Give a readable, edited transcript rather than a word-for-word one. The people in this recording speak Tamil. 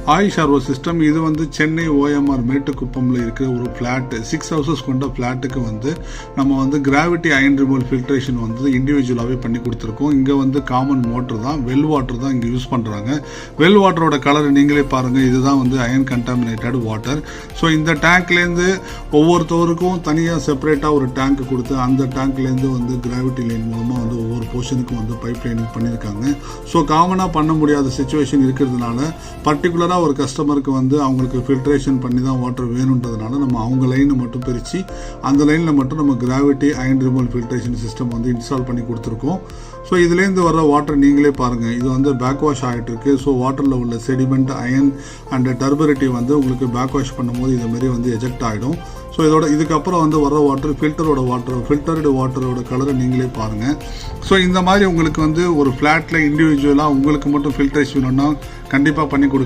ஆயுஷ் ஆர்ஓ சிஸ்டம் இது வந்து சென்னை ஓஎம்ஆர் மேட்டுக்குப்பம்ல இருக்கிற ஒரு ஃப்ளாட் 6 ஹவுசஸ் கொண்ட ஃப்ளாட்டுக்கு வந்து நம்ம வந்து கிராவிட்டி அயன் ரிமூவல் ஃபில்ட்ரேஷன் வந்து இண்டிவிஜுவலாகவே பண்ணி கொடுத்துருக்கோம். இங்கே வந்து காமன் மோட்டர் தான், வெல் வாட்டர் தான் இங்கே யூஸ் பண்ணுறாங்க. வெல் வாட்டரோட கலர் நீங்களே பாருங்கள், இதுதான் வந்து அயன் கண்டாமினேட்டட் வாட்டர். ஸோ இந்த டேங்க்லேருந்து ஒவ்வொருத்தவருக்கும் தனியாக செப்பரேட்டாக ஒரு டேங்க் கொடுத்து அந்த டேங்க்லேருந்து வந்து கிராவிட்டி லைன் மூலமாக வந்து ஒவ்வொரு போர்ஷனுக்கும் வந்து பைப் லைனிங் பண்ணியிருக்காங்க. ஸோ காமனாக பண்ண முடியாத சுச்சுவேஷன் இருக்கிறதுனால பர்டிகுலராக ஒரு கஸ்டமருக்கு வந்து அவங்களுக்கு ஃபில்ட்ரேஷன் பண்ணி தான் வாட்டர் வேணுன்றதுனால நம்ம அவங்க லைனை மட்டும் பிரித்து அந்த லைனில் மட்டும் நம்ம gravity iron removal filtration system வந்து இன்ஸ்டால் பண்ணி கொடுத்துருக்கோம். ஸோ இதுலேருந்து வர வாட்டர் நீங்களே பாருங்கள், இது வந்து பேக் வாஷ் ஆகிட்டு இருக்கு. ஸோ வாட்டரில் உள்ள செடிமெண்ட், அயன் அண்ட் டர்பரிட்டி வந்து உங்களுக்கு பேக் வாஷ் பண்ணும்போது இதுமாரி வந்து எஜெக்ட் ஆகிடும். ஸோ இதுக்கப்புறம் வந்து வர வாட்டர் ஃபில்டர்டு வாட்டரோட கலரை நீங்களே பாருங்கள். ஸோ இந்த மாதிரி உங்களுக்கு வந்து ஒரு ஃப்ளாட்டில் இண்டிவிஜுவலாக உங்களுக்கு மட்டும் ஃபில்ட்ரேஷன் வேணும்னா கண்டிப்பாக பண்ணி கொடுக்க